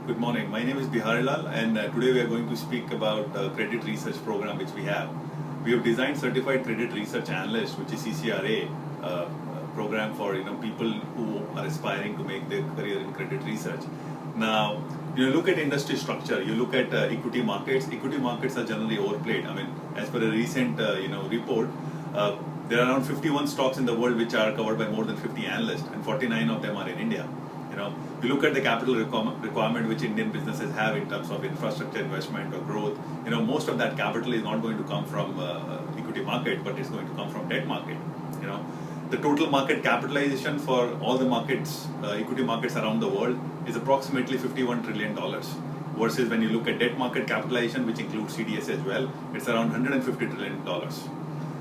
Good morning. My name is Biharilal, and today we are going to speak about the credit research program which we have. We have designed Certified Credit Research Analyst, which is CCRA, program for people who are aspiring to make their career in credit research. Now, you look at industry structure, you look at equity markets. Equity markets are generally overplayed. I mean, as per a recent report, there are around 51 stocks in the world which are covered by more than 50 analysts, and 49 of them are in India. You look at the capital requirement which Indian businesses have in terms of infrastructure investment or growth. Most of that capital is not going to come from equity market, but it's going to come from debt market. The total market capitalization for all the markets, equity markets around the world, is approximately $51 trillion. Versus when you look at debt market capitalization, which includes CDS as well, it's around $150 trillion.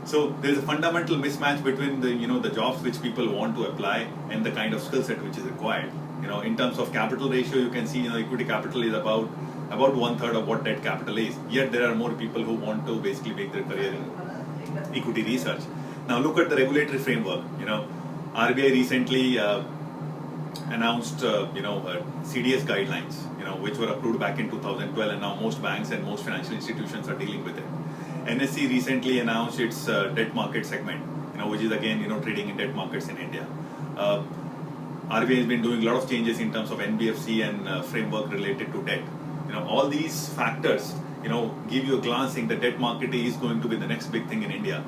So there is a fundamental mismatch between the jobs which people want to apply and the kind of skill set which is required. In terms of capital ratio, you can see equity capital is about 1/3 of what debt capital is. Yet there are more people who want to basically make their career in equity research. Now look at the regulatory framework. RBI recently announced CDS guidelines, which were approved back in 2012, and now most banks and most financial institutions are dealing with it. NSE recently announced its debt market segment, which is again trading in debt markets in India. RBI has been doing a lot of changes in terms of NBFC and framework related to debt. All these factors, give you a glancing the debt market is going to be the next big thing in India.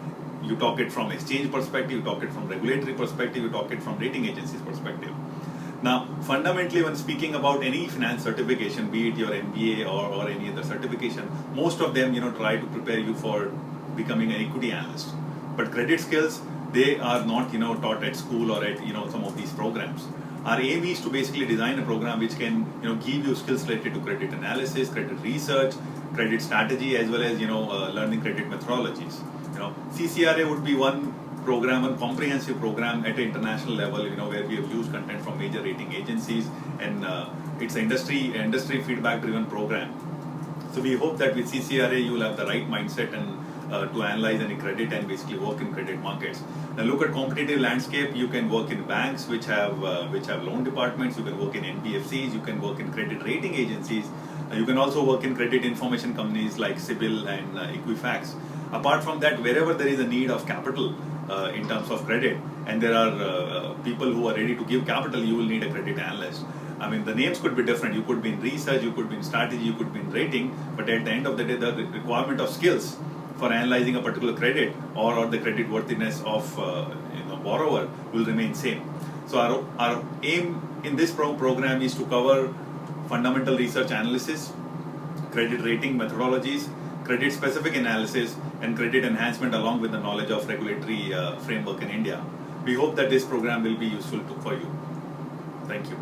You talk it from exchange perspective, you talk it from regulatory perspective, you talk it from rating agencies perspective. Now, fundamentally, when speaking about any finance certification, be it your MBA or any other certification, most of them, try to prepare you for becoming an equity analyst. But credit skills, they are not, taught at school or at, some of these programs. Our aim is to basically design a program which can, give you skills related to credit analysis, credit research, credit strategy, as well as, learning credit methodologies. CCRA would be one comprehensive program at an international level, where we have used content from major rating agencies, and it's an industry feedback driven program. So we hope that with CCRA you will have the right mindset and to analyze any credit and basically work in credit markets. Now look at competitive landscape. You can work in banks which have loan departments. You can work in NBFCs. You can work in credit rating agencies. You can also work in credit information companies like CIBIL and Equifax. Apart from that, wherever there is a need of capital in terms of credit, and there are people who are ready to give capital, you will need a credit analyst. I mean, the names could be different. You could be in research, you could be in strategy, you could be in rating, but at the end of the day, the requirement of skills for analyzing a particular credit or the credit worthiness of borrower will remain same. So our aim in this program is to cover fundamental research analysis, credit rating methodologies, credit specific analysis, and credit enhancement along with the knowledge of regulatory framework in India. We hope that this program will be useful for you. Thank you.